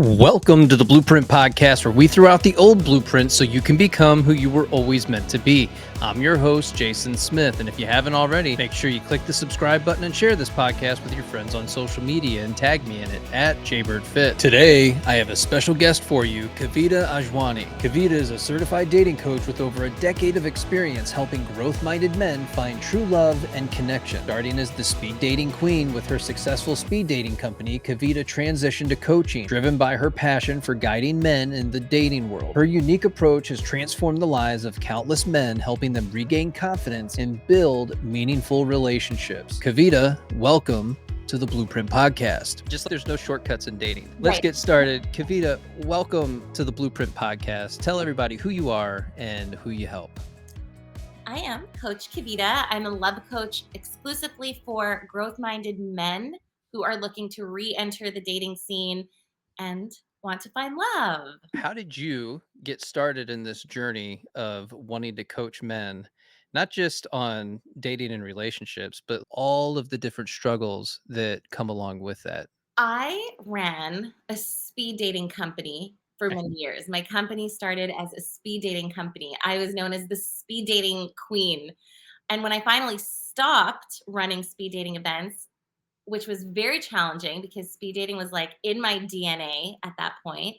Welcome to the Blueprint Podcast, where we throw out the old blueprint so you can become who you were always meant to be. I'm your host, Jason Smith, and if you haven't already, make sure you click the subscribe button and share this podcast with your friends on social media and tag me in it at JBirdFit. Today, I have a special guest for you, Kavita Ajwani. Kavita is a certified dating coach with over a decade of experience helping growth-minded men find true love and connection. Starting as the speed dating queen with her successful speed dating company, Kavita transitioned to coaching, driven by her passion for guiding men in the dating world. Her unique approach has transformed the lives of countless men, helping them regain confidence and build meaningful relationships. Kavita, welcome to the Blueprint Podcast. Just like there's no shortcuts in dating. Let's Right. get started. Kavita, welcome to the Blueprint Podcast. Tell everybody who you are and who you help. I am Coach Kavita. I'm a love coach exclusively for growth-minded men who are looking to re-enter the dating scene and want to find love. How did you get started in this journey of wanting to coach men, not just on dating and relationships, but all of the different struggles that come along with that? I ran a speed dating company for Okay. many years. My company started as a speed dating company. I was known as the speed dating queen. And when I finally stopped running speed dating events, which was very challenging because speed dating was like in my DNA at that point.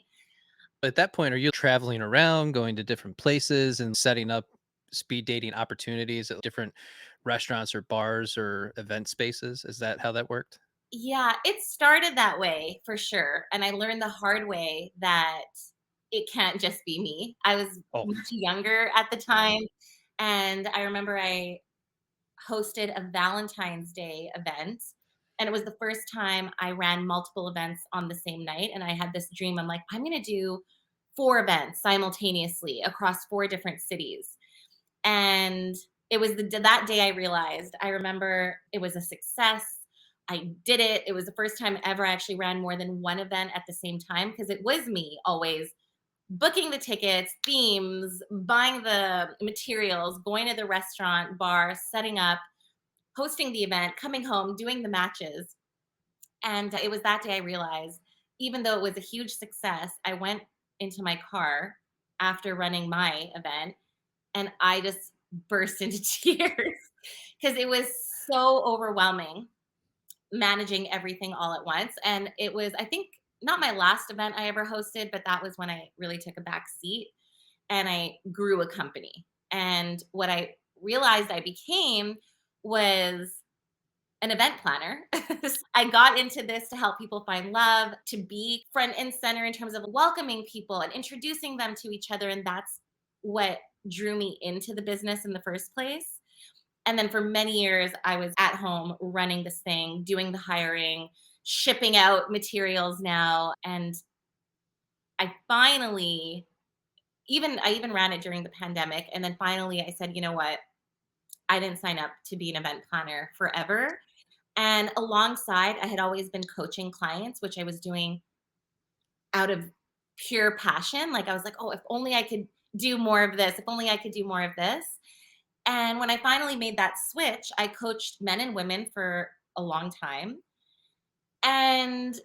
At that point, are you traveling around, going to different places and setting up speed dating opportunities at different restaurants or bars or event spaces? Is that how that worked? Yeah, it started that way for sure, and I learned the hard way that it can't just be me. I was Oh, much younger at the time, and I remember I hosted a Valentine's Day event, and it was the first time I ran multiple events on the same night, and I had this dream. I'm like, "I'm gonna do 4 events simultaneously across 4 different cities." And it was that day I remember it was a success. I did it. It was the first time ever I actually ran more than one event at the same time because it was me always booking the tickets, themes, buying the materials, going to the restaurant, bar, setting up, hosting the event, coming home, doing the matches. And it was that day I realized, even though it was a huge success, I went into my car after running my event and I just burst into tears because it was so overwhelming managing everything all at once. And it was, I think, not my last event I ever hosted, but that was when I really took a back seat and I grew a company. And what I realized I became was an event planner. I got into this to help people find love, to be front and center in terms of welcoming people and introducing them to each other. And that's what drew me into the business in the first place. And then for many years, I was at home running this thing, doing the hiring, shipping out materials now. And I finally, I even ran it during the pandemic. And then finally I said, you know what? I didn't sign up to be an event planner forever. And alongside, I had always been coaching clients, which I was doing out of pure passion. Like I was like, oh, if only I could do more of this, if only I could do more of this. And when I finally made that switch, I coached men and women for a long time. And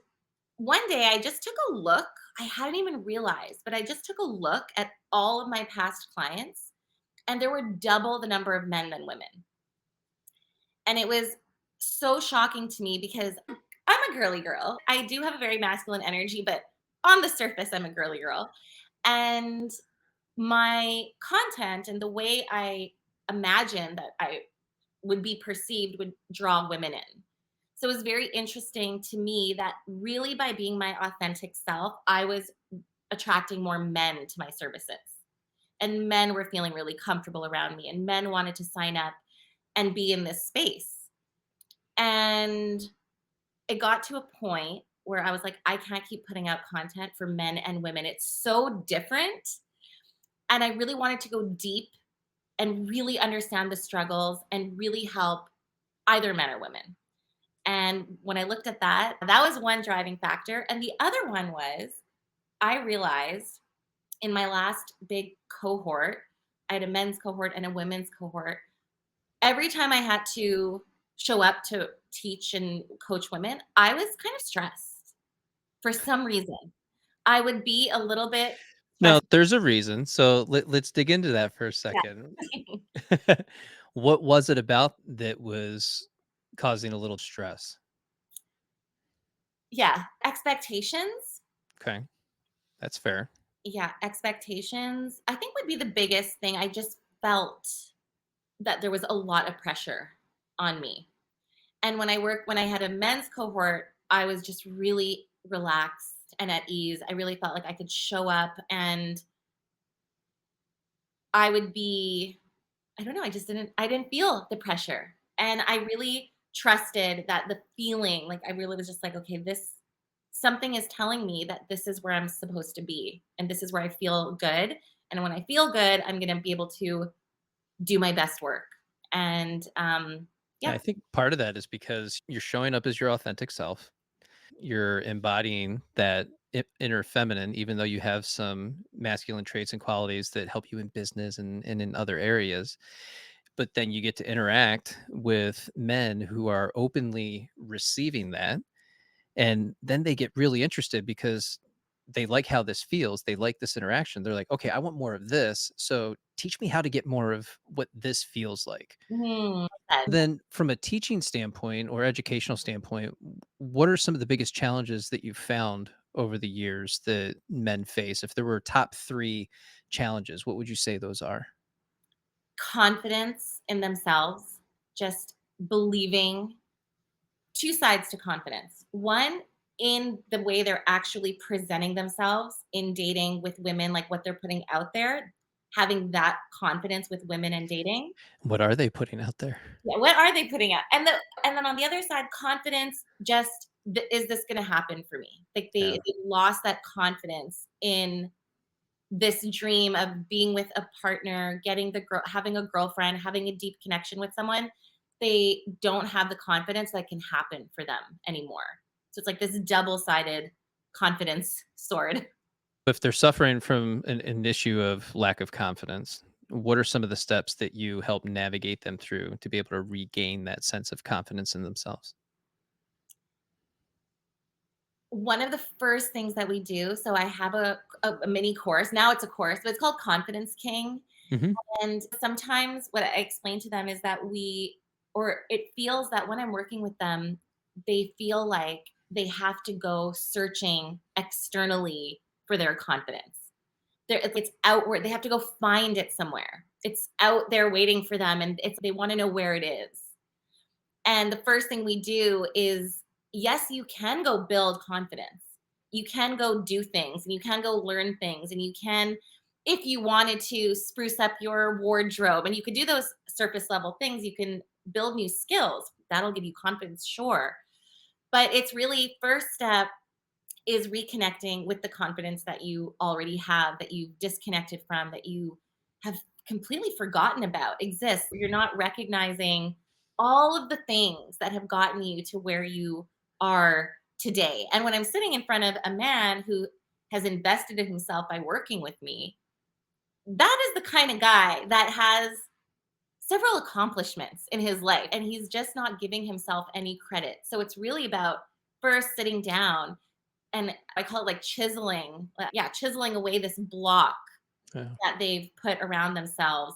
one day I just took a look. I hadn't even realized, but I just took a look at all of my past clients, and there were double the number of men than women. And it was so shocking to me because I'm a girly girl. I do have a very masculine energy, but on the surface, I'm a girly girl. And my content and the way I imagined that I would be perceived would draw women in. So it was very interesting to me that really by being my authentic self, I was attracting more men to my services. And men were feeling really comfortable around me, and men wanted to sign up and be in this space. And it got to a point where I was like, I can't keep putting out content for men and women. It's so different. And I really wanted to go deep and really understand the struggles and really help either men or women. And when I looked at that, that was one driving factor. And the other one was I realized in my last big cohort, I had a men's cohort and a women's cohort. Every time I had to show up to teach and coach women, I was kind of stressed for some reason. I would be a little bit Now, stressed. there's a reason, so let's dig into that for a Yeah. second. What was it about that was causing a little stress? Yeah, expectations. Okay, that's fair. Yeah, expectations, I think would be the biggest thing. I just felt that there was a lot of pressure on me. And when I had a men's cohort, I was just really relaxed and at ease. I really felt like I could show up and I would be I don't know, I didn't feel the pressure. And I really trusted that the feeling, like I really was just like, okay, this something is telling me that this is where I'm supposed to be and this is where I feel good. And when I feel good, I'm going to be able to do my best work. And And yeah. I think part of that is because you're showing up as your authentic self. You're embodying that inner feminine, even though you have some masculine traits and qualities that help you in business and in other areas. But then you get to interact with men who are openly receiving that. And then they get really interested because they like how this feels. They like this interaction. They're like, okay, I want more of this. So teach me how to get more of what this feels like. Mhm. Then, from a teaching standpoint or educational standpoint, what are some of the biggest challenges that you've found over the years that men face? If there were top three challenges, what would you say those are? Confidence in themselves, just believing two sides to confidence. One, in the way they're actually presenting themselves in dating with women, like what they're putting out there, having that confidence with women and dating. What are they putting out there? Yeah, what are they putting out? And then on the other side, confidence just is this going to happen for me? Like Yeah. they lost that confidence in this dream of being with a partner, getting the girl, having a girlfriend, having a deep connection with someone. They don't have the confidence that can happen for them anymore. So it's like this double-sided confidence sword. If they're suffering from an issue of lack of confidence, what are some of the steps that you help navigate them through to be able to regain that sense of confidence in themselves? One of the first things that we do, so I have a mini course. Now it's a course, but it's called Confidence King. Hmm. And sometimes what I explain to them is that or it feels that when I'm working with them, they feel like they have to go searching externally for their confidence. It's outward. They have to go find it somewhere. It's out there waiting for them, and they want to know where it is. And the first thing we do is, yes, you can go build confidence. You can go do things and you can go learn things and you can, if you wanted to spruce up your wardrobe and you could do those surface level things, you can build new skills. That'll give you confidence, sure. But it's really first step is reconnecting with the confidence that you already have, that you've disconnected from, that you have completely forgotten about exists. You're not recognizing all of the things that have gotten you to where you are today. And when I'm sitting in front of a man who has invested in himself by working with me, that is the kind of guy that has several accomplishments in his life and he's just not giving himself any credit. So it's really about first sitting down and I call it like chiseling, yeah, chiseling away this block Yeah. that they've put around themselves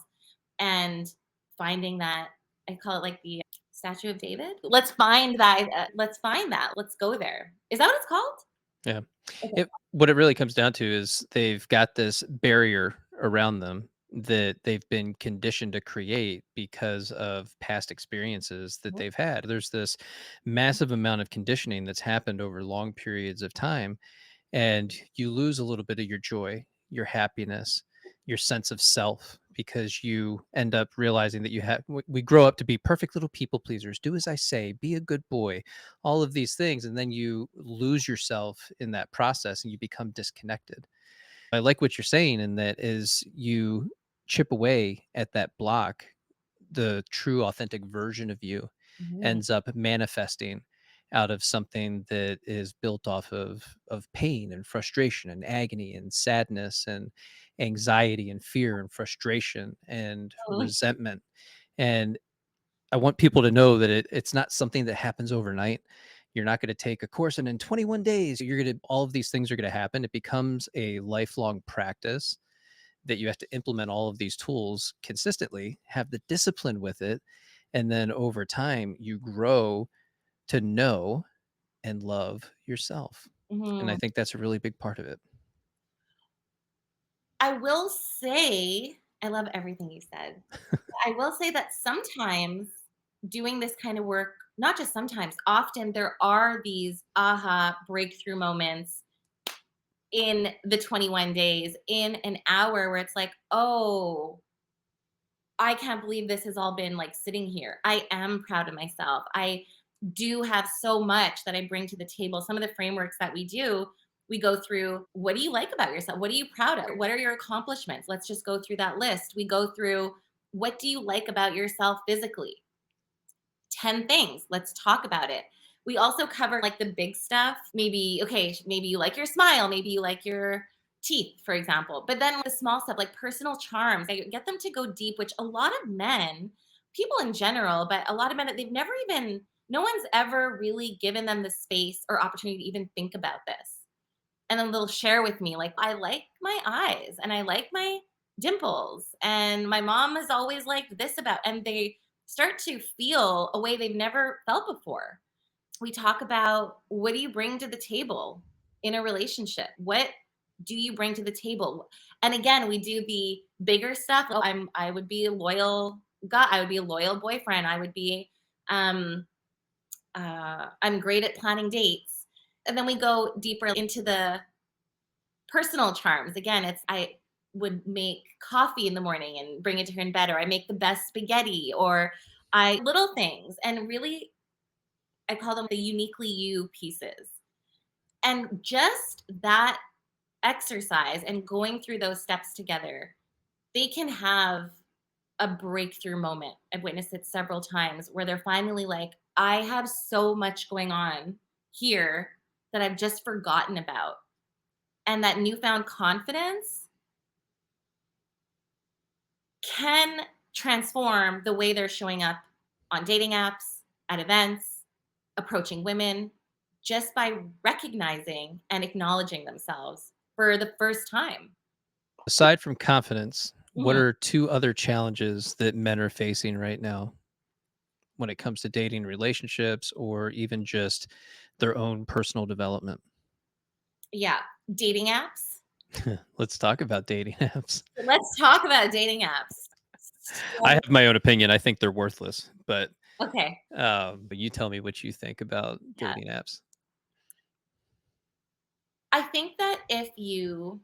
and finding that I call it like the Statue of David. Let's find that. Let's find that. Let's go there. Is that what it's called? Yeah. Okay. What it really comes down to is they've got this barrier around them that they've been conditioned to create because of past experiences that Mhm. they've had. There's this massive amount of conditioning that's happened over long periods of time, and you lose a little bit of your joy, your happiness, your sense of self because you end up realizing that we grow up to be perfect little people pleasers, do as I say, be a good boy, all of these things, and then you lose yourself in that process and you become disconnected. I like what you're saying, and that is you chip away at that block. The true authentic version of you Mhm. ends up manifesting out of something that is built off of pain and frustration and agony and sadness and anxiety and fear and frustration and Mhm. resentment. And I want people to know that it's not something that happens overnight. You're not going to take a course and in 21 days, you're going to, all of these things are going to happen. It becomes a lifelong practice that you have to implement all of these tools consistently, have the discipline with it. And then over time, you grow to know and love yourself. And I Mhm. think that's a really big part of it. I will say, I love everything you said. I will say that sometimes doing this kind of work, not just sometimes, often there are these aha breakthrough moments in the 21 days, in an hour where it's like, oh, I can't believe this has all been like sitting here. I am proud of myself. I do have so much that I bring to the table. Some of the frameworks that we do, we go through what do you like about yourself? What are you proud of? What are your accomplishments? Let's just go through that list. We go through what do you like about yourself physically? 10 things. Let's talk about it. We also cover like the big stuff. Maybe, okay, maybe you like your smile, maybe you like your teeth, for example. But then the small stuff like personal charms, I get them to go deep, which a lot of men, people in general, but a lot of men, they've never even, no one's ever really given them the space or opportunity to even think about this. And then they'll share with me, like, I like my eyes and I like my dimples. And my mom has always liked this about, and they start to feel a way they've never felt before. We talk about what do you bring to the table in a relationship? What do you bring to the table? And again, we do the bigger stuff. Oh, I would be a loyal guy, I would be a loyal boyfriend. I would be um I'm great at planning dates. And then we go deeper into the personal charms. Again, it's I would make coffee in the morning and bring it to her in bed, or I make the best spaghetti, or I little things. And really, I call them the uniquely you pieces. And just that exercise and going through those steps together, they can have a breakthrough moment. I've witnessed it several times where they're finally like, I have so much going on here that I've just forgotten about. And that newfound confidence can transform the way they're showing up on dating apps, at events, approaching women, just by recognizing and acknowledging themselves for the first time. Aside from confidence, what Mhm. are two other challenges that men are facing right now when it comes to dating relationships or even just their own personal development? Yeah, dating apps. Let's talk about dating apps. Let's talk about dating apps. I So, have my own opinion. I think they're worthless, okay, but you tell me what you think about yeah. dating apps. I think that if you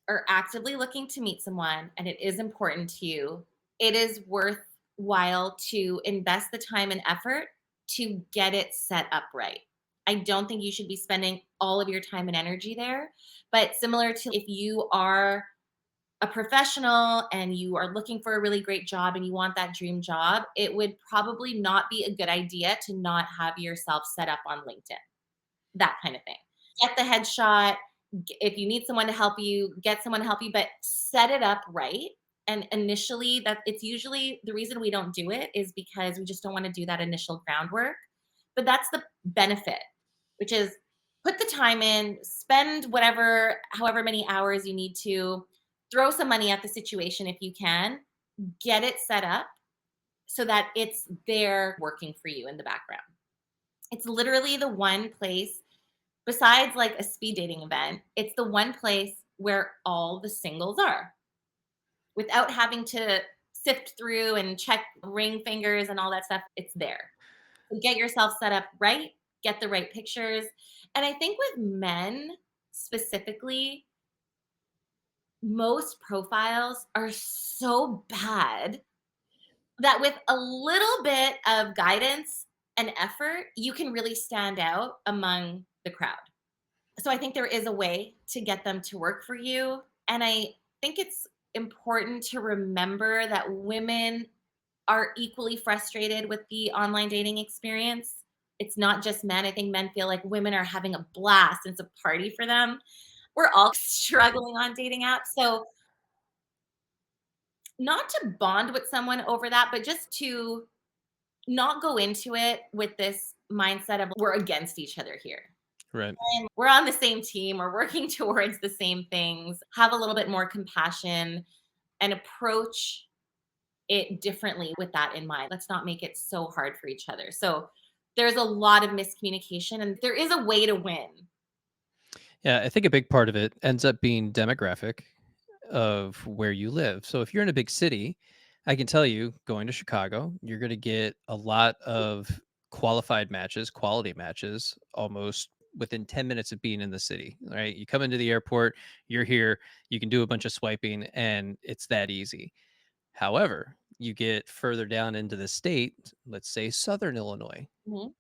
are actively looking to meet someone and it is important to you, it is worthwhile to invest the time and effort to get it set up right. I don't think you should be spending all of your time and energy there. But similar to if you are a professional and you are looking for a really great job and you want that dream job, it would probably not be a good idea to not have yourself set up on LinkedIn, that kind of thing. Get the headshot. If you need someone to help you, get someone to help you, but set it up right. And initially, that it's usually the reason we don't do it is because we just don't want to do that initial groundwork. But that's the benefit, which is put the time in, spend whatever, however many hours you need to, throw some money at the situation if you can, get it set up so that it's there working for you in the background. It's literally the one place besides like a speed dating event, it's the one place where all the singles are without having to sift through and check ring fingers and all that stuff. It's there. So get yourself set up right, get the right pictures. And I think with men specifically, most profiles are so bad that with a little bit of guidance and effort, you can really stand out among the crowd. So I think there is a way to get them to work for you. And I think it's important to remember that women are equally frustrated with the online dating experience. It's not just men. I think men feel like women are having a blast and it's a party for them. We're all struggling on dating apps. So, not to bond with someone over that, but just to not go into it with this mindset of we're against each other here. Right. And we're on the same team, we're working towards the same things. Have a little bit more compassion and approach it differently with that in mind. Let's not make it so hard for each other. So there's a lot of miscommunication and there is a way to win. Yeah, I think a big part of it ends up being demographic of where you live. So if you're in a big city, I can tell you going to Chicago, you're going to get a lot of qualified matches, quality matches almost within 10 minutes of being in the city, right? You come into the airport, you're here, you can do a bunch of swiping and it's that easy. However, you get further down into the state, let's say Southern Illinois, Mhm.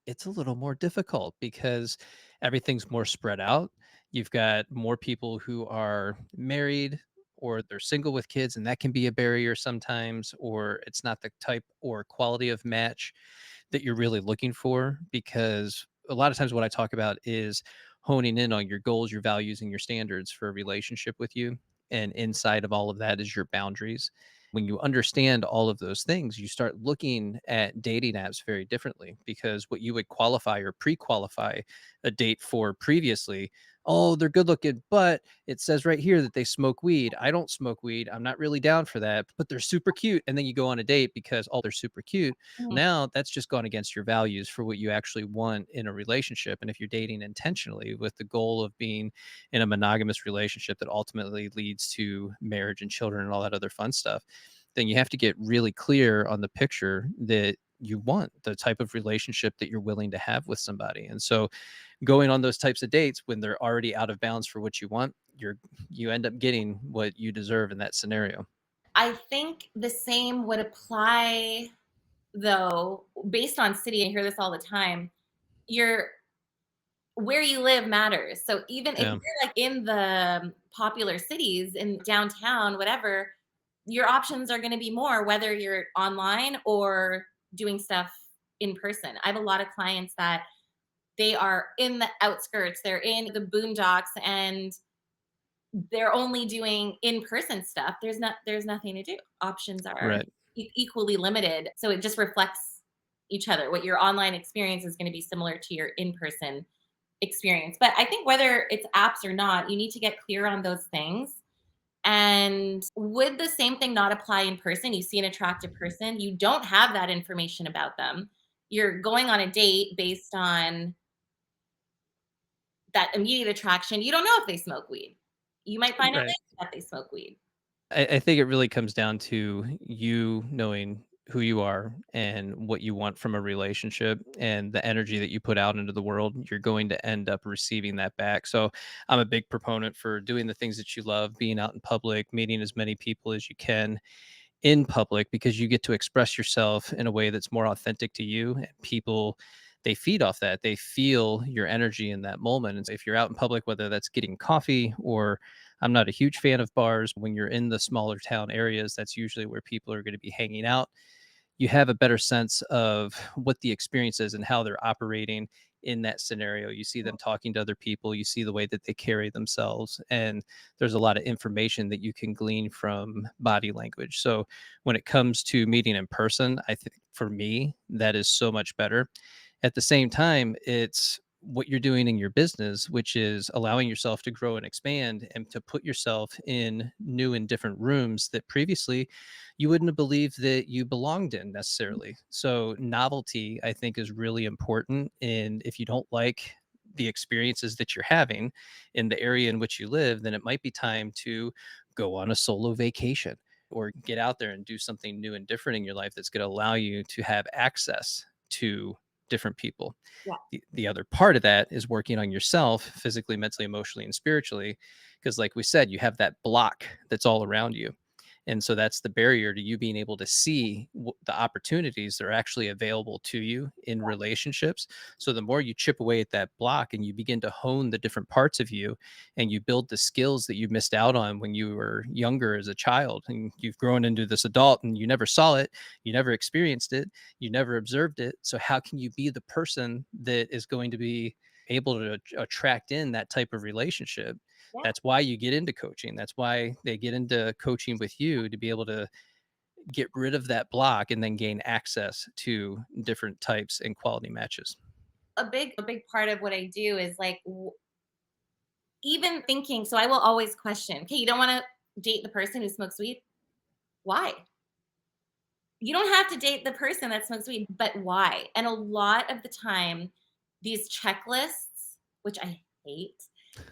it's a little more difficult because everything's more spread out. You've got more people who are married or they're single with kids, and that can be a barrier sometimes, or it's not the type or quality of match that you're really looking for. Because a lot of times, what I talk about is honing in on your goals, your values, and your standards for a relationship with you. And inside of all of that is your boundaries. When you understand all of those things, you start looking at dating apps very differently because what you would qualify or pre qualify a date for previously, oh, they're good looking, but it says right here that they smoke weed. I don't smoke weed. I'm not really down for that, but they're super cute. And then you go on a date because, oh, they're super cute. Mhm. Now that's just gone against your values for what you actually want in a relationship. And if you're dating intentionally with the goal of being in a monogamous relationship that ultimately leads to marriage and children and all that other fun stuff, then you have to get really clear on the picture that you want, the type of relationship that you're willing to have with somebody. And so going on those types of dates when they're already out of bounds for what you want, you end up getting what you deserve in that scenario. I think the same would apply though, based on city. I hear this all the time. Your where you live matters. So even if Yeah. you're like in the popular cities in downtown, whatever, your options are going to be more whether you're online or doing stuff in person. I have a lot of clients that they are in the outskirts, they're in the boondocks and they're only doing in-person stuff. There's nothing to do. Options are Right. equally limited. So it just reflects each other. What your online experience is going to be similar to your in-person experience. But I think whether it's apps or not, you need to get clear on those things. And would the same thing not apply in person? You see an attractive person, you don't have that information about them. You're going on a date based on that immediate attraction. You don't know if they smoke weed. You might find out Right. later that they smoke weed. I think it really comes down to you knowing who you are and what you want from a relationship and the energy that you put out into the world. You're going to end up receiving that back. So I'm a big proponent for doing the things that you love, being out in public, meeting as many people as you can in public because you get to express yourself in a way that's more authentic to you, and people, they feed off that. They feel your energy in that moment. And so if you're out in public, whether that's getting coffee or, I'm not a huge fan of bars, when you're in the smaller town areas, that's usually where people are going to be hanging out. You have a better sense of what the experience is and how they're operating in that scenario. You see them talking to other people, you see the way that they carry themselves, and there's a lot of information that you can glean from body language. So when it comes to meeting in person, I think for me, that is so much better. At the same time, it's what you're doing in your business, which is allowing yourself to grow and expand and to put yourself in new and different rooms that previously you wouldn't have believed that you belonged in necessarily. So novelty, I think, is really important. And if you don't like the experiences that you're having in the area in which you live, then it might be time to go on a solo vacation or get out there and do something new and different in your life that's going to allow you to have access to different people. Yeah. The other part of that is working on yourself physically, mentally, emotionally, and spiritually. Because, like we said, you have that block that's all around you. And so that's the barrier to you being able to see the opportunities that are actually available to you in relationships. So the more you chip away at that block and you begin to hone the different parts of you and you build the skills that you missed out on when you were younger as a child and you've grown into this adult and you never saw it, you never experienced it, you never observed it. So how can you be the person that is going to be able to attract in that type of relationship? Yeah. That's why you get into coaching. That's why they get into coaching with you to be able to get rid of that block and then gain access to different types and quality matches? A big part of what I do is like even thinking, so I will always question, okay, you don't want to date the person who smokes weed? Why? You don't have to date the person that smokes weed, but why? And a lot of the time, these checklists, which I hate,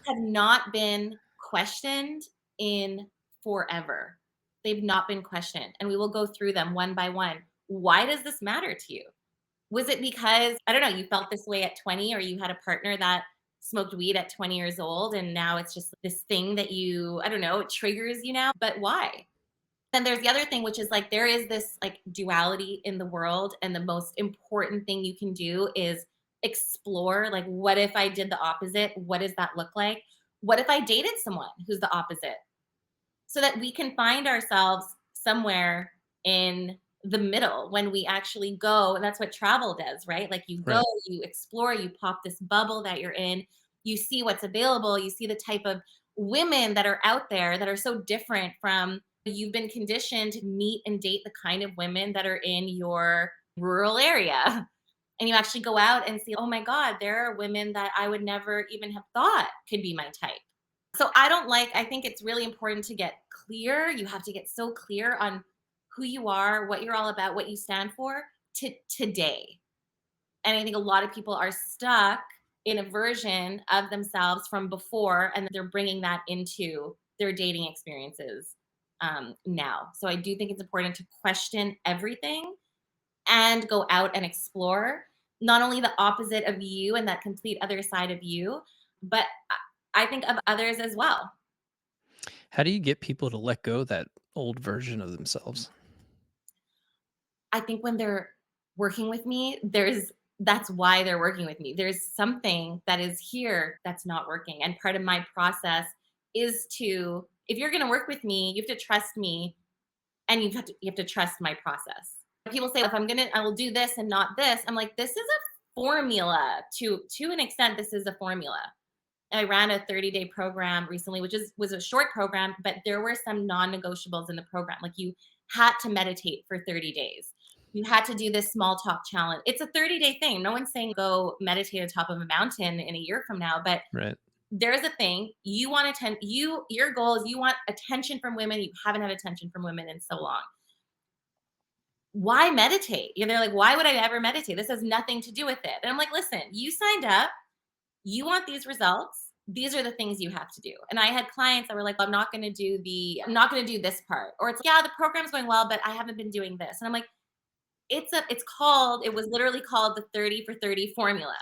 have not been questioned in forever. They've not been questioned. And we will go through them one by one. Why does this matter to you? Was it because, I don't know, you felt this way at 20, or you had a partner that smoked weed at 20 years old and now it's just this thing that you, I don't know, it triggers you now, but why? Then there's the other thing, which is like there is this like duality in the world, and the most important thing you can do is explore, like, what if I did the opposite? What does that look like? What if I dated someone who's the opposite? So that we can find ourselves somewhere in the middle when we actually go. And that's what travel does, right? Like you go, Right. you explore, you pop this bubble that you're in, you see what's available, you see the type of women that are out there that are so different from, you've been conditioned to meet and date the kind of women that are in your rural area. And you actually go out and see, oh my God, there are women that I would never even have thought could be my type. So I think it's really important to get clear. You have to get so clear on who you are, what you're all about, what you stand for to today. And I think a lot of people are stuck in a version of themselves from before, and they're bringing that into their dating experiences now. So I do think it's important to question everything and go out and explore not only the opposite of you and that complete other side of you, but I think of others as well. How do you get people to let go that old version of themselves? I think when they're working with me, that's why they're working with me. There's something that is here that's not working. And part of my process is to, if you're going to work with me, you have to trust me, and you have to trust my process. People say, if I'm going to, I will do this and not this. I'm like, this is a formula. To an extent, this is a formula. I ran a 30-day program recently, which was a short program, but there were some non-negotiables in the program. Like you had to meditate for 30 days. You had to do this small talk challenge. It's a 30-day thing. No one's saying go meditate on top of a mountain in a year from now, but Right. there's a thing. You want your goal is you want attention from women. You haven't had attention from women in so long. Why meditate? They're like, why would I ever meditate? This has nothing to do with it. And I'm like, listen, you signed up, you want these results, these are the things you have to do. And I had clients that were like, I'm not going to do this part, or it's, yeah, the program's going well, but I haven't been doing this. And I'm like, it was literally called the 30 for 30 formula.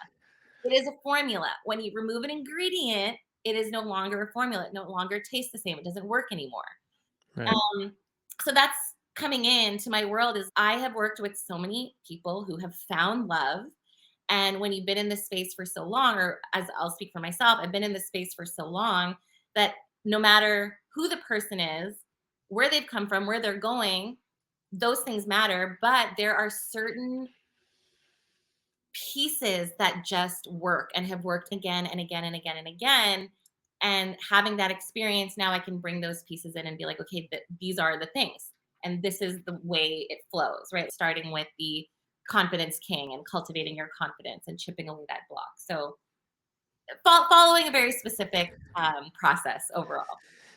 It is a formula. When you remove an ingredient, it is no longer a formula. It no longer tastes the same. It doesn't work anymore. Right. um so that's coming into my world. Is I have worked with so many people who have found love. And when you've been in this space for so long, or as I'll speak for myself, I've been in this space for so long that no matter who the person is, where they've come from, where they're going, those things matter. But there are certain pieces that just work and have worked again and again and again and again. And having that experience, now I can bring those pieces in and be like, okay, these are the things. And this is the way it flows, right? Starting with the confidence king and cultivating your confidence and chipping away that block. So following a very specific process overall.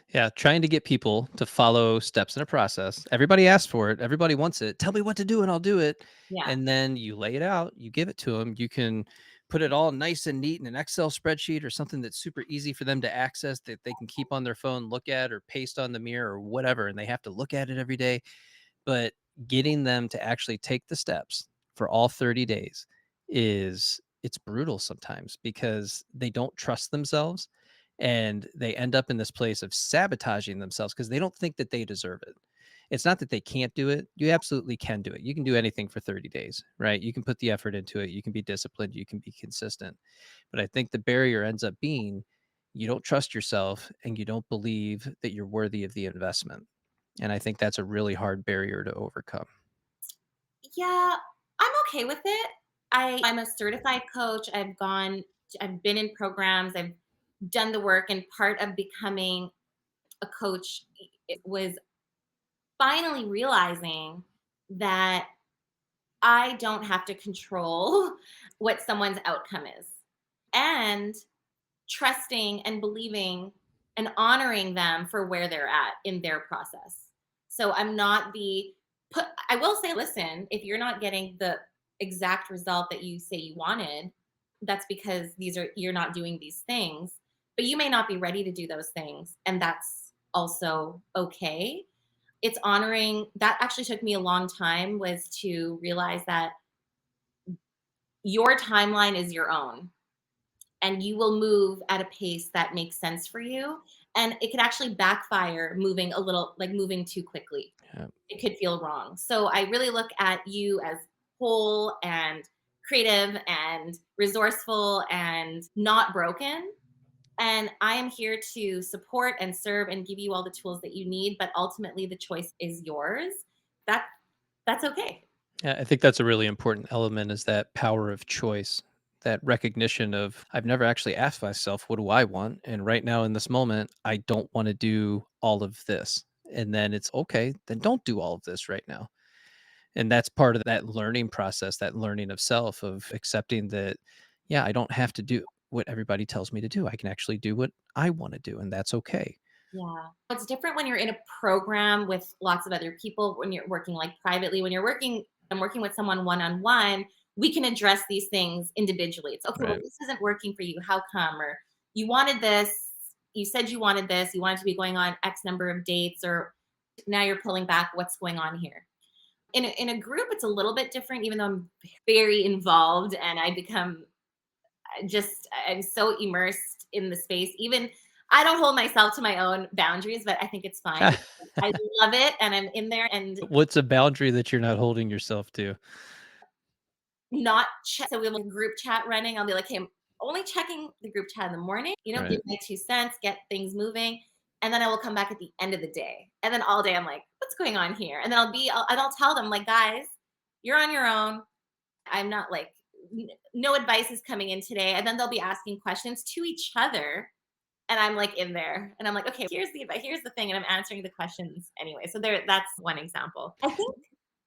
Yeah, trying to get people to follow steps in a process. Everybody asks for it. Everybody wants it. Tell me what to do and I'll do it. Yeah. And then you lay it out, you give it to them. You can put it all nice and neat in an Excel spreadsheet or something that's super easy for them to access, that they can keep on their phone, look at, or paste on the mirror or whatever. And they have to look at it every day. But getting them to actually take the steps for all 30 days it's brutal sometimes because they don't trust themselves, and they end up in this place of sabotaging themselves because they don't think that they deserve it. It's not that they can't do it. You absolutely can do it. You can do anything for 30 days, right? You can put the effort into it. You can be disciplined. You can be consistent. But I think the barrier ends up being you don't trust yourself and you don't believe that you're worthy of the investment. And I think that's a really hard barrier to overcome. Yeah, I'm okay with it. I'm a certified coach. I've been in programs, I've done the work, and part of becoming a coach, it was finally realizing that I don't have to control what someone's outcome is, and trusting and believing and honoring them for where they're at in their process. So I'm not the put I will say, listen, if you're not getting the exact result that you say you wanted, that's because you're not doing these things, but you may not be ready to do those things, and that's also okay. It's honoring that. Actually took me a long time, was to realize that your timeline is your own, and you will move at a pace that makes sense for you. And it could actually backfire moving a little, like moving too quickly. Yeah. It could feel wrong. So I really look at you as whole and creative and resourceful and not broken. And I am here to support and serve and give you all the tools that you need, but ultimately the choice is yours. That that's okay. Yeah, I think that's a really important element is that power of choice, that recognition of I've never actually asked myself, what do I want? And right now in this moment, I don't want to do all of this. And then it's okay, then don't do all of this right now. And that's part of that learning process, that learning of self, of accepting that, yeah, I don't have to do what everybody tells me to do. I can actually do what I want to do. And that's okay. Yeah. It's different when you're in a program with lots of other people, when you're working like privately, when you're working and working with someone one on one, we can address these things individually. It's okay, well, Right. this isn't working for you. How come? Or you wanted this, you said you wanted this, you wanted to be going on X number of dates, or now you're pulling back. What's going on here? In a group, it's a little bit different, even though I'm very involved and I become just I'm so immersed in the space. Even I don't hold myself to my own boundaries, but I think it's fine because I love it and I'm in there and What's a boundary that you're not holding yourself to? not check. So we have a group chat running. I'll be like, hey, I'm only checking the group chat in the morning, give Right. my 2 cents, get things moving. And then I will come back at the end of the day. And then all day I'm like, what's going on here? And then I'll tell them, like, guys, you're on your own. I'm not like, no advice is coming in today. And then they'll be asking questions to each other, and I'm like in there and I'm like, okay, here's the thing, and I'm answering the questions anyway. So that's one example. I think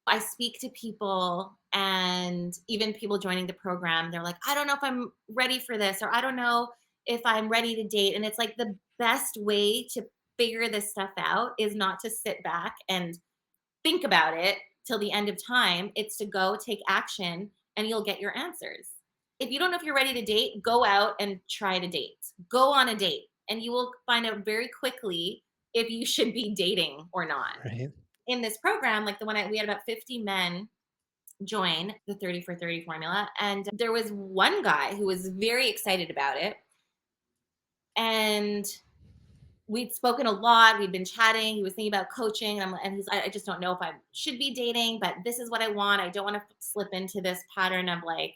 I speak to people, and even people joining the program, they're like, I don't know if I'm ready for this, or I don't know if I'm ready to date. And it's like the best way to figure this stuff out is not to sit back and think about it till the end of time. It's to go take action and you'll get your answers. If you don't know if you're ready to date, go out and try to date. Go on a date and you will find out very quickly if you should be dating or not. Right. In this program, like the one we had about 50 men join the 30 for 30 formula. And there was one guy who was very excited about it. And we'd spoken a lot. We'd been chatting. He was thinking about coaching, and he's, I just don't know if I should be dating, but this is what I want. I don't want to slip into this pattern of like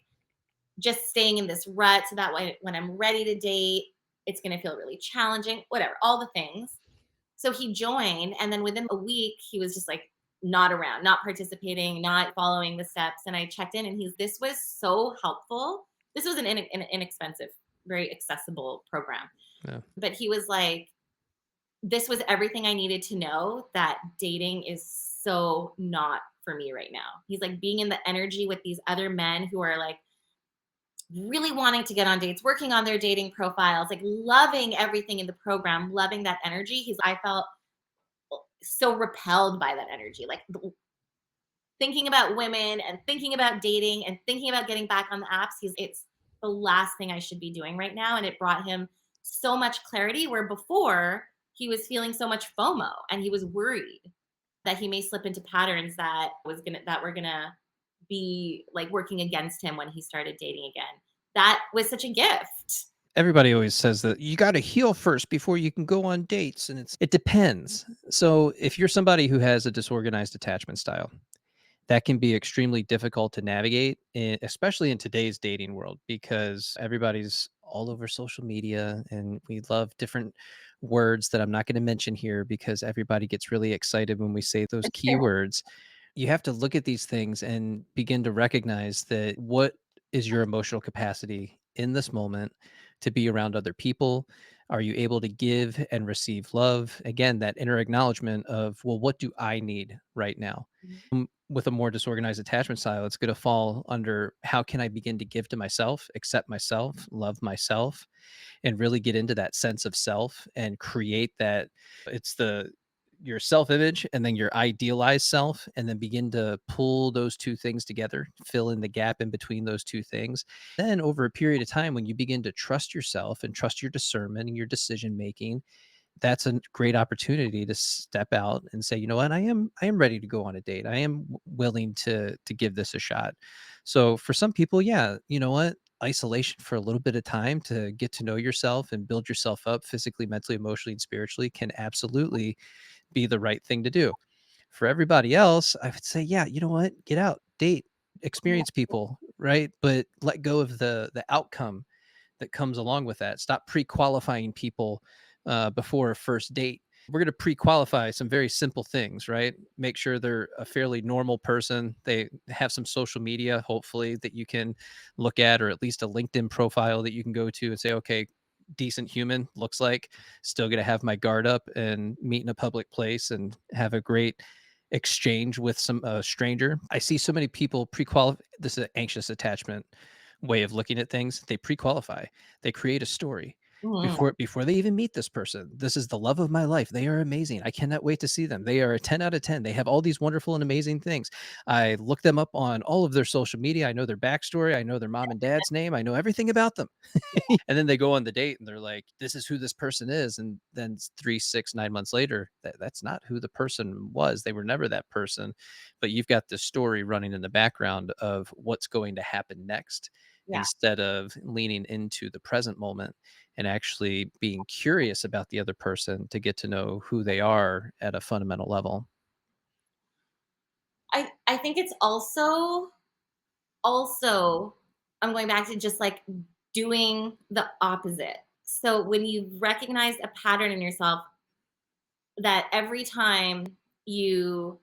just staying in this rut. So that way, when I'm ready to date, it's going to feel really challenging. Whatever, all the things. So he joined, and then within a week, he was just like not around, not participating, not following the steps. And I checked in, and this was so helpful. This was an inexpensive, very accessible program, Yeah. but he was like, this was everything I needed to know, that dating is so not for me right now. He's like, being in the energy with these other men who are like really wanting to get on dates, working on their dating profiles, like loving everything in the program, loving that energy. I felt so repelled by that energy, like thinking about women and thinking about dating and thinking about getting back on the apps. It's the last thing I should be doing right now. And it brought him so much clarity, where before he was feeling so much FOMO and he was worried that he may slip into patterns that were gonna be like working against him when he started dating again. That was such a gift. Everybody always says that you got to heal first before you can go on dates, and it depends. So if you're somebody who has a disorganized attachment style, that can be extremely difficult to navigate, especially in today's dating world, because everybody's all over social media and we love different words that I'm not going to mention here because everybody gets really excited when we say those keywords. You have to look at these things and begin to recognize that what is your emotional capacity in this moment to be around other people? Are you able to give and receive love? Again, that inner acknowledgement of, well, what do I need right now? With a more disorganized attachment style, it's going to fall under how can I begin to give to myself, accept myself, love myself, and really get into that sense of self and create that. It's the your self image and then your idealized self, and then begin to pull those two things together, fill in the gap in between those two things. Then, over a period of time, when you begin to trust yourself and trust your discernment and your decision making, that's a great opportunity to step out and say, you know what, I am ready to go on a date. I am willing to give this a shot. So for some people, yeah, you know what, isolation for a little bit of time to get to know yourself and build yourself up physically, mentally, emotionally, and spiritually can absolutely be the right thing to do. For everybody else, I would say, yeah, you know what, get out, date, Yeah. experience people, right? But let go of the outcome that comes along with that. Stop pre-qualifying people before a first date. We're going to pre-qualify some very simple things, right? Make sure they're a fairly normal person. They have some social media, hopefully, that you can look at, or at least a LinkedIn profile that you can go to and say, okay, decent human looks like, still going to have my guard up and meet in a public place and have a great exchange with some stranger. I see so many people pre-qualify. This is an anxious attachment way of looking at things. They pre-qualify. They create a story Mhm. before they even meet this person. This is the love of my life. They are amazing. I cannot wait to see them. They are a 10 out of 10. They have all these wonderful and amazing things. I look them up on all of their social media. I know their backstory. I know their mom and dad's name. I know everything about them. And then they go on the date and they're like, this is who this person is. And then 3, 6, 9 months later, that's not who the person was. They were never that person. But you've got this story running in the background of what's going to happen next, Yeah. instead of leaning into the present moment and actually being curious about the other person to get to know who they are at a fundamental level. I think it's also I'm going back to just like doing the opposite. So when you recognize a pattern in yourself that every time you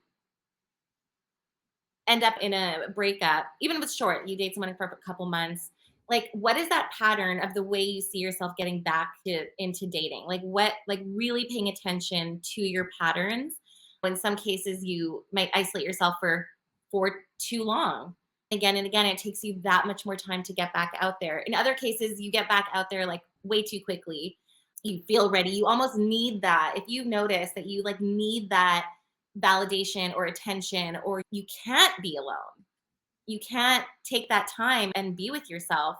end up in a breakup, even if it's short, you date someone for a couple months, like what is that pattern of the way you see yourself getting back to into dating? Like what like really paying attention to your patterns. In some cases you might isolate yourself for too long. Again and again, it takes you that much more time to get back out there. In other cases, you get back out there like way too quickly. You feel ready. You almost need that. If you notice that you like need that validation or attention, or you can't be alone. You can't take that time and be with yourself.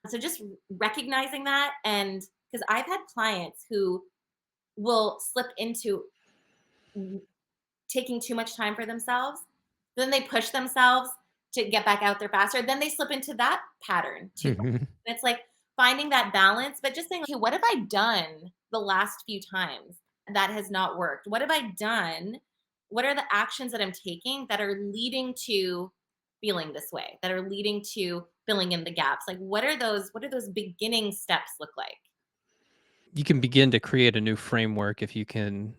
So just recognizing that, and because I've had clients who will slip into taking too much time for themselves, then they push themselves to get back out there faster. Then they slip into that pattern too far. Mhm. And it's like finding that balance, but just saying, okay, what have I done the last few times that has not worked? What have I done? What are the actions that I'm taking that are leading to feeling this way, that are leading to filling in the gaps? Like what are those beginning steps look like? You can begin to create a new framework if you can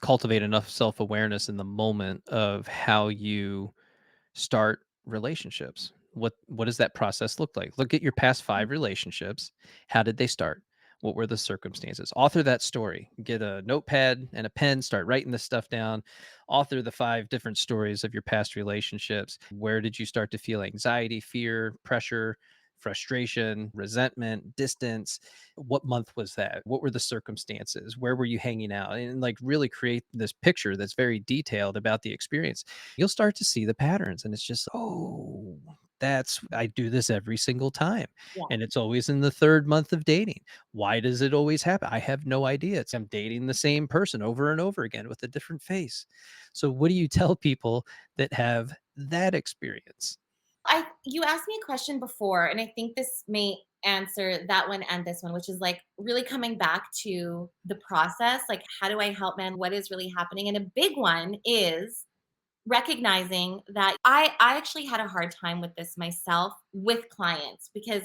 cultivate enough self-awareness in the moment of how you start relationships. What does that process look like? Look at your past 5 relationships. How did they start? What were the circumstances? Author that story. Get a notepad and a pen, start writing this stuff down. Author the 5 different stories of your past relationships. Where did you start to feel anxiety, fear, pressure, frustration, resentment, distance? What month was that? What were the circumstances? Where were you hanging out? And like really create this picture that's very detailed about the experience. You'll start to see the patterns, and it's just, oh, that's I do this every single time. Yeah. And it's always in the 3rd month of dating. Why does it always happen? I have no idea. It's I'm dating the same person over and over again with a different face. So what do you tell people that have that experience? I you asked me a question before, and I think this may answer that one and this one, which is like really coming back to the process. Like, how do I help men? What is really happening? And a big one is recognizing that I actually had a hard time with this myself with clients because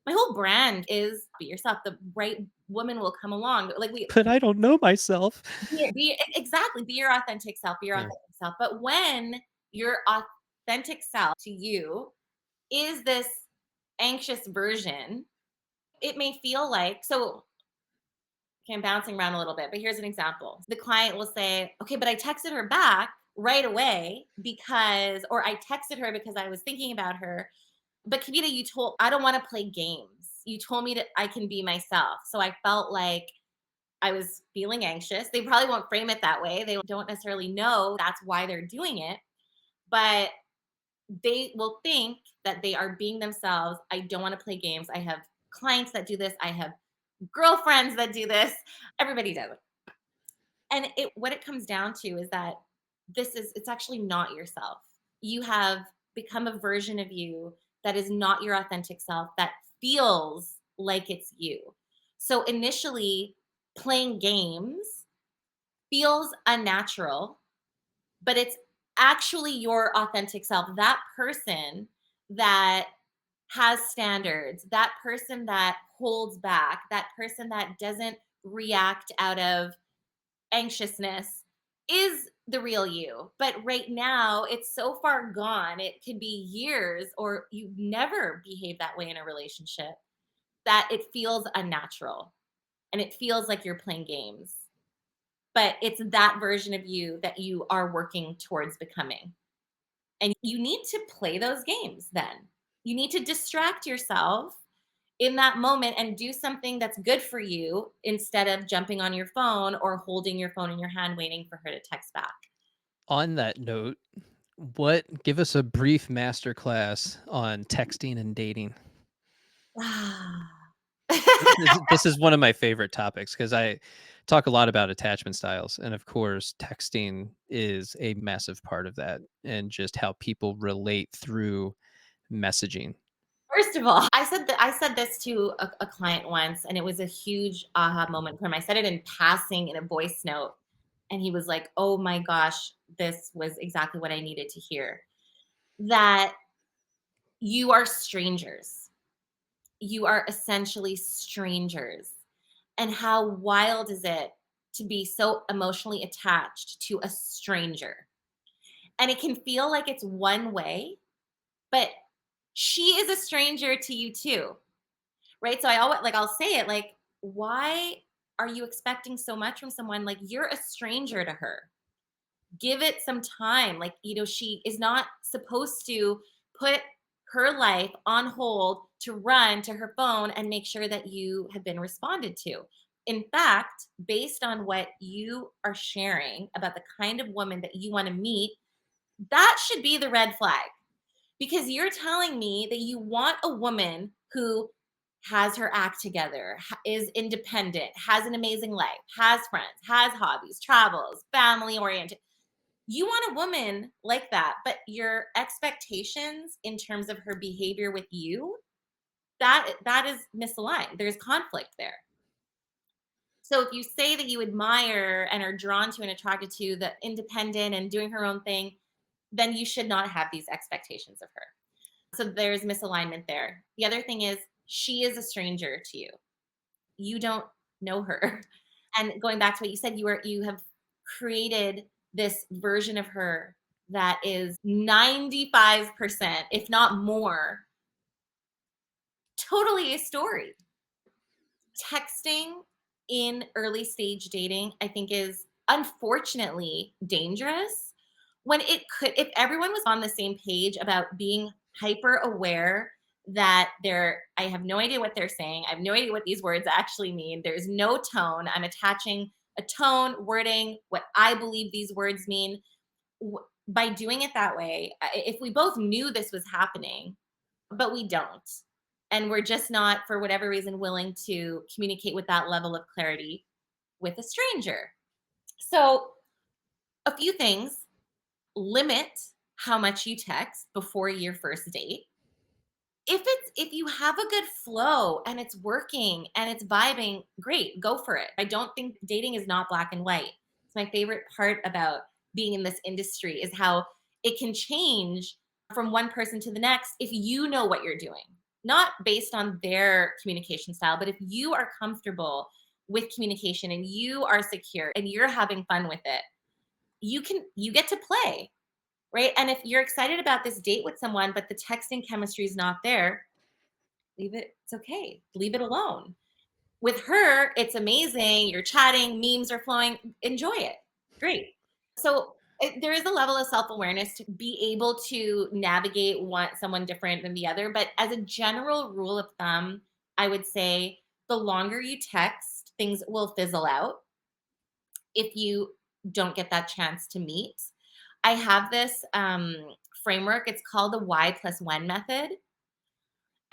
my whole brand is be yourself. The right woman will come along. Like we But I don't know myself. exactly be your authentic self, be your Yeah. authentic self. But when your authentic self to you is this anxious version, it may feel like so. Okay, I'm bouncing around a little bit, but here's an example. The client will say, okay, but I texted her back right away because, or I texted her because I was thinking about her. But Kavita, I don't want to play games. You told me that I can be myself. So I felt like I was feeling anxious. They probably won't frame it that way. They don't necessarily know that's why they're doing it, but they will think that they are being themselves. I don't want to play games. I have clients that do this. I have girlfriends that do this. Everybody does it. And what it comes down to is that it's actually not yourself. You have become a version of you that is not your authentic self, that feels like it's you. So initially, playing games feels unnatural, but it's actually your authentic self. That person that has standards, that person that holds back, that person that doesn't react out of anxiousness is the real you. But right now, it's so far gone. It could be years, or you never behave that way in a relationship, that it feels unnatural and it feels like you're playing games. But it's that version of you that you are working towards becoming. And you need to play those games then. You need to distract yourself in that moment and do something that's good for you instead of jumping on your phone or holding your phone in your hand waiting for her to text back. On that note, give us a brief masterclass on texting and dating. This is one of my favorite topics because I talk a lot about attachment styles, and of course, texting is a massive part of that, and just how people relate through messaging. First of all, I said this to a client once, and it was a huge aha moment for him. I said it in passing in a voice note, and he was like, "Oh my gosh, this was exactly what I needed to hear." That you are strangers. You are essentially strangers. And how wild is it to be so emotionally attached to a stranger? And it can feel like it's one way, but she is a stranger to you too. Right? So I always like I'll say it like, why are you expecting so much from someone? Like, you're a stranger to her. Give it some time. Like, she is not supposed to put her life on hold to run to her phone and make sure that you have been responded to. In fact, based on what you are sharing about the kind of woman that you want to meet, that should be the red flag, because you're telling me that you want a woman who has her act together, is independent, has an amazing life, has friends, has hobbies, travels, family oriented. You want a woman like that, but your expectations in terms of her behavior with you, that is misaligned. There's conflict there. So if you say that you admire and are drawn to and attracted to the independent and doing her own thing, then you should not have these expectations of her. So there's misalignment there. The other thing is, she is a stranger to you. You don't know her. And going back to what you said, you have created this version of her that is 95%, if not more, totally a story. Texting in early stage dating, I think, is unfortunately dangerous, when it could, if everyone was on the same page about being hyper aware that I have no idea what they're saying. I have no idea what these words actually mean. There's no tone. I'm attaching a tone, wording, what I believe these words mean. By doing it that way, if we both knew this was happening, but we don't, and we're just not, for whatever reason, willing to communicate with that level of clarity with a stranger. So, a few things: limit how much you text before your first date. If you have a good flow and it's working and it's vibing, great, go for it. I don't think dating is not black and white. It's my favorite part about being in this industry, is how it can change from one person to the next if you know what you're doing. Not based on their communication style, but if you are comfortable with communication and you are secure and you're having fun with it, you get to play, right? And if you're excited about this date with someone, but the texting chemistry is not there, leave it. It's okay. Leave it alone. With her, it's amazing. You're chatting, memes are flowing. Enjoy it. Great. So there is a level of self awareness to be able to navigate someone different than the other. But as a general rule of thumb, I would say the longer you text, things will fizzle out if you don't get that chance to meet. I have this framework. It's called the Y+1 method.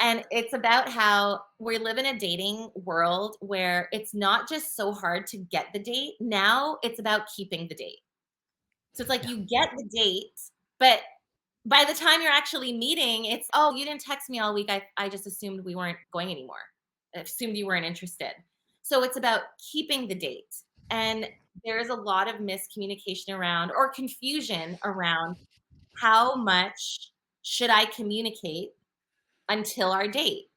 And it's about how we live in a dating world where it's not just so hard to get the date. Now it's about keeping the date. So it's like Yeah. you get the date, but by the time you're actually meeting, it's, oh, you didn't text me all week. I just assumed we weren't going anymore. I assumed you weren't interested. So it's about keeping the date. And there's a lot of miscommunication around or confusion around how much should I communicate until our date?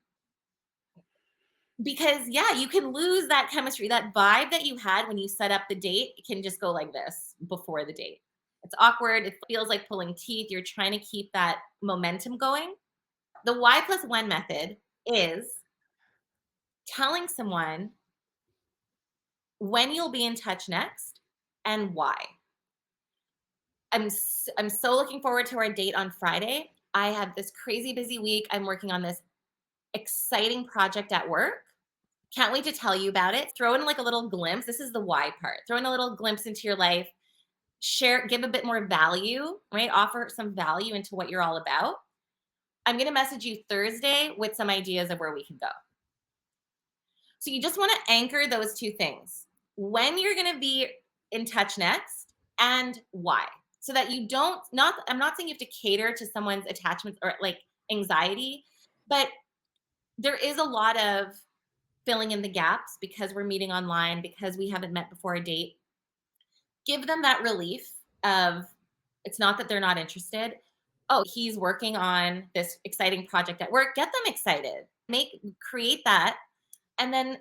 Because yeah, you can lose that chemistry, that vibe that you had when you set up the date. It can just go like this before the date. It's awkward. It feels like pulling teeth. You're trying to keep that momentum going. The Y+1 method is telling someone when you'll be in touch next and why. I'm so looking forward to our date on Friday. I have this crazy busy week. I'm working on this exciting project at work. Can't wait to tell you about it. Throw in like a little glimpse. This is the why part. Throw in a little glimpse into your life. Share, give a bit more value, right? Offer some value into what you're all about. I'm going to message you Thursday with some ideas of where we can go. So you just want to anchor those two things. When you're going to be in touch next and why. So that you don't not I'm not saying you have to cater to someone's attachments or like anxiety, but there is a lot of filling in the gaps because we're meeting online, because we haven't met before a date. Give them that relief of it's not that they're not interested. Oh, he's working on this exciting project at work. Get them excited. Create that and then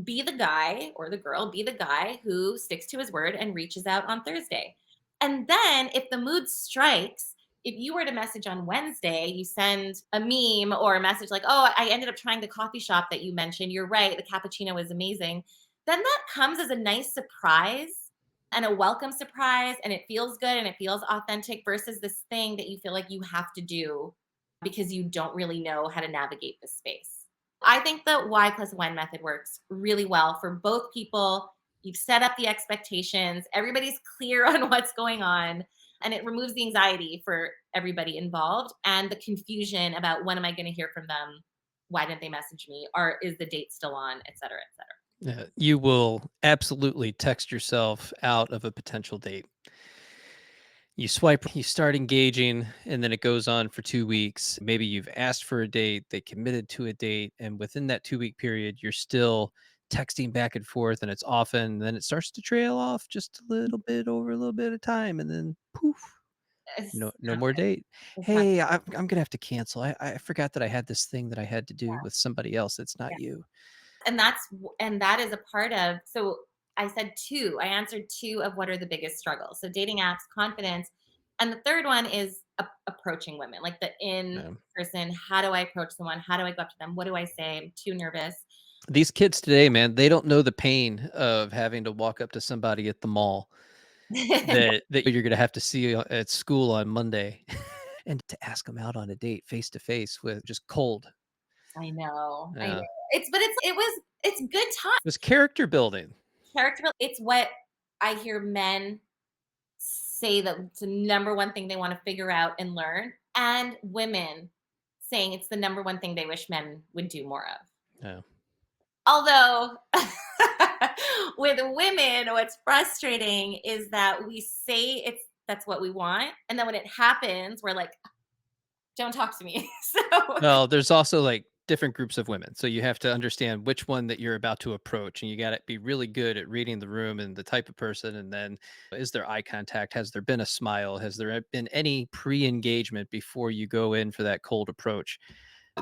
be the guy or the girl, be the guy who sticks to his word and reaches out on Thursday. And then if the mood strikes, if you were to message on Wednesday, you send a meme or a message like, oh, I ended up trying the coffee shop that you mentioned. You're right. The cappuccino was amazing. Then that comes as a nice surprise and a welcome surprise. And it feels good and it feels authentic versus this thing that you feel like you have to do because you don't really know how to navigate the space. I think the Y+1 method works really well for both people. You've set up the expectations, everybody's clear on what's going on, and it removes the anxiety for everybody involved and the confusion about when am I going to hear from them? Why didn't they message me? Or is the date still on, et cetera, et cetera. Yeah, you will absolutely text yourself out of a potential date. You swipe, you start engaging, and then it goes on for 2 weeks. Maybe you've asked for a date, they committed to a date, and within that 2-week period, you're still texting back and forth, and it's often then it starts to trail off just a little bit over a little bit of time, and then poof, It's no more date. it's not "Hey, I'm gonna have to cancel. I forgot that I had this thing that I had to do with somebody else. It's not you." and that is a part of so I said two. I answered two of what are the biggest struggles. So dating apps, confidence, and the third one is approaching women, like the in Yeah. person. How do I approach someone? How do I go up to them? What do I say? I'm too nervous. These kids today, man, they don't know the pain of having to walk up to somebody at the mall that you're gonna have to see at school on Monday, and to ask them out on a date face to face with just cold. I know. I know. Yeah. It's good time. It's character building. It's what I hear men say that it's the number one thing they want to figure out and learn, and women saying it's the number one thing they wish men would do more of. Yeah. Although with women, what's frustrating is that we say that's what we want, and then when it happens, we're like, "Don't talk to me." So Well, there's also, like, different groups of women, so you have to understand which one that you're about to approach, and you gotta be really good at reading the room and the type of person, and then is there eye contact? Has there been a smile? Has there been any pre-engagement before you go in for that cold approach?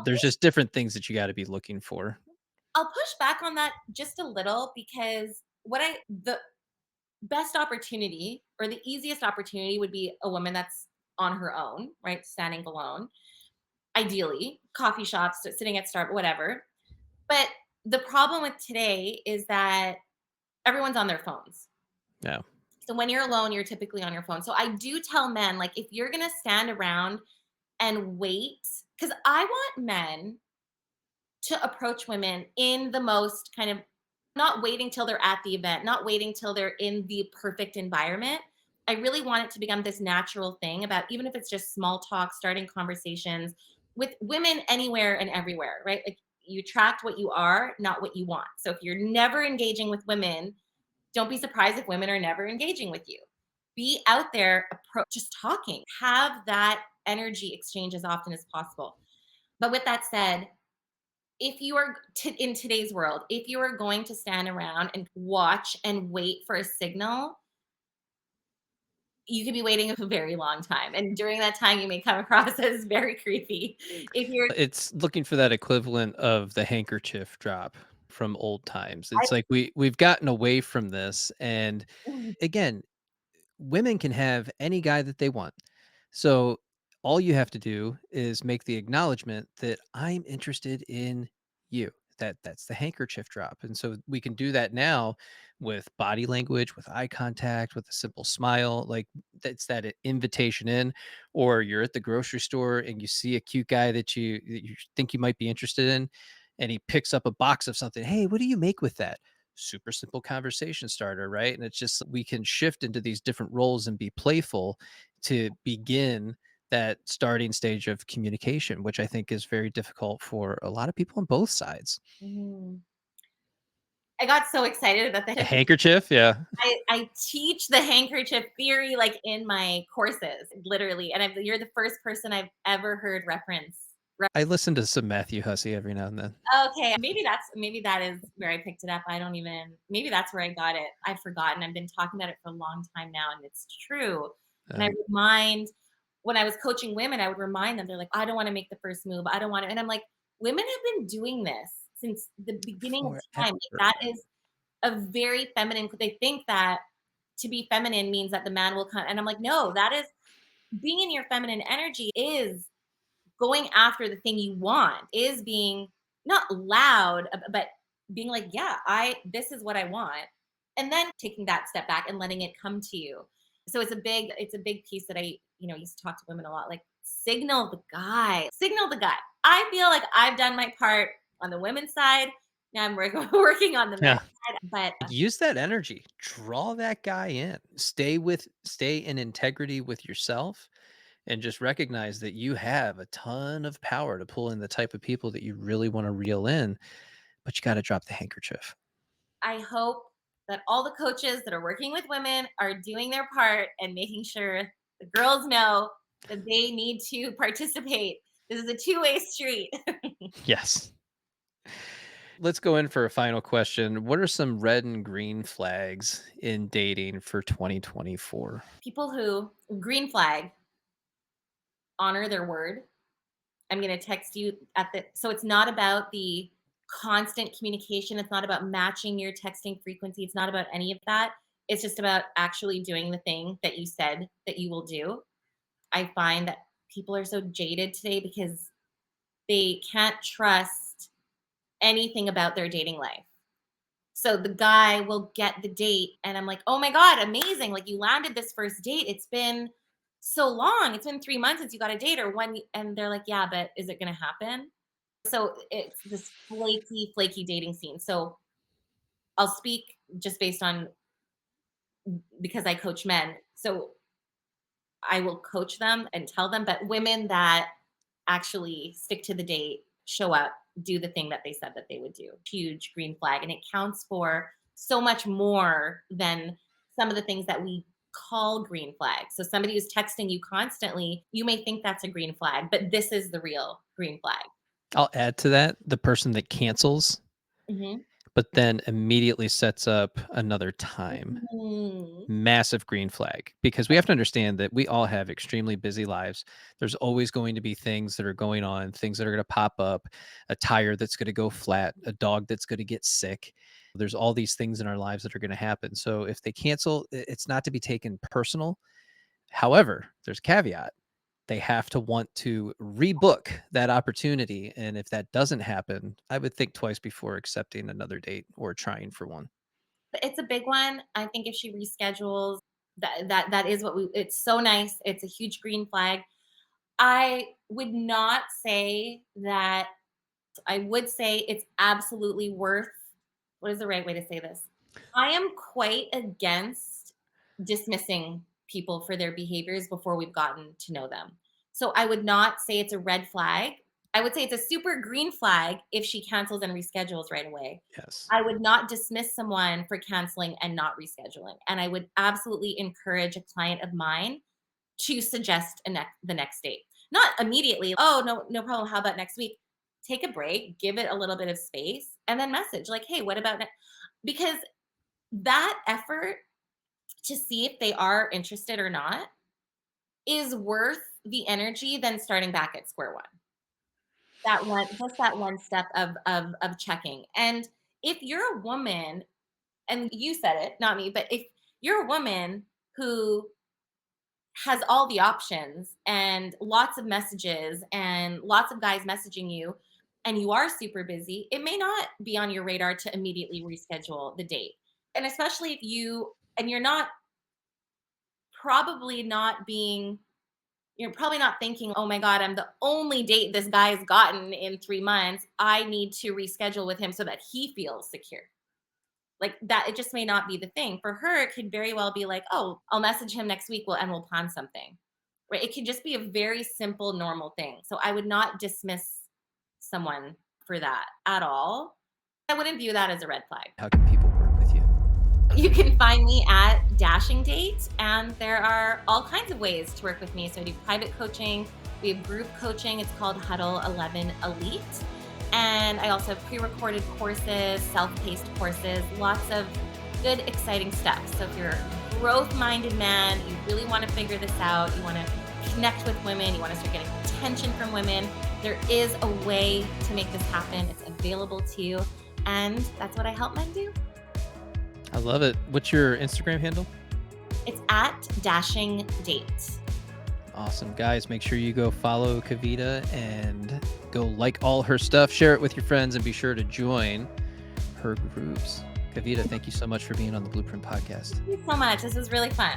There's just different things that you gotta be looking for. I'll push back on that just a little because the best opportunity or the easiest opportunity would be a woman that's on her own, right? Standing alone, ideally, coffee shops, sitting at Starbucks, whatever. But The problem with today is that everyone's on their phones. Yeah. So when you're alone, you're typically on your phone. So I do tell men, like, if you're gonna stand around and wait, because I want men to approach women in the most kind of, not waiting till they're at the event, not waiting till they're in the perfect environment. I really want it to become this natural thing about, even if it's just small talk, starting conversations with women anywhere and everywhere, right? Like, you attract what you are, not what you want. So if you're never engaging with women, don't be surprised if women are never engaging with you. Be out there, just talking, have that energy exchange as often as possible. But with that said, if you are in today's world, if you are going to stand around and watch and wait for a signal, you could be waiting a very long time. And during that time, you may come across as very creepy. If you're, It's looking for that equivalent of the handkerchief drop from old times. I, It's like we've gotten away from this, and again, women can have any guy that they want. So all you have to do is make the acknowledgement that I'm interested in you. That's the handkerchief drop. And so we can do that now with body language, with eye contact, with a simple smile. Like, that's that invitation in. Or you're at the grocery store and you see a cute guy that you think you might be interested in, and he picks up a box of something. Hey, what do you make with that? Super simple conversation starter, right? And it's just, we can shift into these different roles and be playful to begin that starting stage of communication, which I think is very difficult for a lot of people on both sides. Mhm. I got so excited about A the handkerchief, yeah. I teach the handkerchief theory, like, in my courses, literally. And you're the first person I've ever heard reference. I listen to some Matthew Hussey every now and then. Okay, maybe that is where I picked it up. I don't even, maybe that's where I got it. I've forgotten. I've been talking about it for a long time now, and it's true. And I Um, remind when I was coaching women, I would remind them, they're like, I don't want to make the first move. I don't want to. And I'm like, women have been doing this since the beginning of time. Like, Forever. that is a very feminine. They think that to be feminine means that the man will come. And I'm like, no, that is, being in your feminine energy is going after the thing you want, is being not loud, but being like, yeah, this is what I want. And then taking that step back and letting it come to you. So it's a big piece that I, used to talk to women a lot, like, signal the guy. I feel like I've done my part on the women's side. Now I'm working on the men's Yeah. side, but Use that energy. Draw that guy in. Stay in integrity with yourself, and just recognize that you have a ton of power to pull in the type of people that you really want to reel in, but you got to drop the handkerchief. I hope that all the coaches that are working with women are doing their part and making sure the girls know that they need to participate. This is a two-way street. Yes. Let's go in for a final question. What are some red and green flags in dating for 2024? People who, green flag, honor their word. I'm going to text you so it's not about the constant communication. It's not about matching your texting frequency. It's not about any of that. It's just about actually doing the thing that you said that you will do. I find that people are so jaded today because they can't trust anything about their dating life. So the guy will get the date, and I'm like, "Oh my god, amazing. Like, you landed this first date. It's been so long. It's been 3 months since you got a date, or one." And they're like, "Yeah, but is it going to happen?" So it's this flaky dating scene. So I'll speak just based on, because I coach men. So I will coach them and tell them, but women that actually stick to the date, show up, do the thing that they said that they would do. Huge green flag. And it counts for so much more than some of the things that we call green flags. So somebody who's texting you constantly, you may think that's a green flag, but this is the real green flag. I'll add to that the person that cancels, Hmm. but then immediately sets up another time. Hmm. Massive green flag, because we have to understand that we all have extremely busy lives. There's always going to be things that are going on, things that are going to pop up, a tire that's going to go flat, a dog that's going to get sick. There's all these things in our lives that are going to happen. So if they cancel, it's not to be taken personal. However, there's a caveat. they have to want to rebook that opportunity. And if that doesn't happen, I would think twice before accepting another date or trying for one. But it's a big one. I think if she reschedules, that is what we it's so nice. It's a huge green flag. I would not say that I would say it's absolutely worth what is the right way to say this? I am quite against dismissing people for their behaviors before we've gotten to know them. So I would not say it's a red flag. I would say it's a super green flag if she cancels and reschedules right away. Yes. I would not dismiss someone for canceling and not rescheduling. And I would absolutely encourage a client of mine to suggest the next date. Not immediately, oh, no, no problem. How about next week? Take a break, give it a little bit of space, and then message like, hey, what about next? Because that effort to see if they are interested or not is worth the energy than starting back at square one. That one step of checking. And if you're a woman, and you said it, not me, but if you're a woman who has all the options and lots of messages and lots of guys messaging you and you are super busy, it may not be on your radar to immediately reschedule the date. And especially if you're not probably not being you're probably not thinking, "Oh my god, I'm the only date this guy's gotten in 3 months. I need to reschedule with him so that he feels secure." Like that it just may not be the thing. For her, it could very well be like, "Oh, I'll message him next week, and we'll plan something." Right? It can just be a very simple, normal thing. So I would not dismiss someone for that at all. I wouldn't view that as a red flag. How can people work with you? You can find me at Dashing Date, and there are all kinds of ways to work with me. So I do private coaching, we have group coaching. It's called Huddle 11 Elite. And I also have pre-recorded courses, self-paced courses, lots of good, exciting stuff. So if you're a growth-minded man, you really want to figure this out, you want to connect with women, you want to start getting attention from women, there is a way to make this happen. It's available to you. And that's what I help men do. I love it. What's your Instagram handle? It's at Dashing Date. Awesome. Guys, make sure you go follow Kavita and go like all her stuff, share it with your friends, and be sure to join her groups. Kavita, thank you so much for being on the Blueprint Podcast. Thank you so much. This was really fun.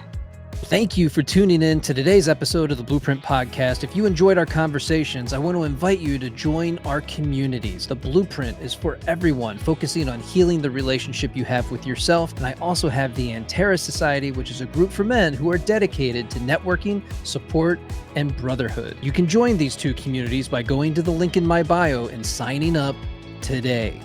Thank you for tuning in to today's episode of the Blueprint Podcast. If you enjoyed our conversations, I want to invite you to join our communities. The Blueprint is for everyone, focusing on healing the relationship you have with yourself. And I also have the Antera Society, which is a group for men who are dedicated to networking, support, and brotherhood. You can join these two communities by going to the link in my bio and signing up today.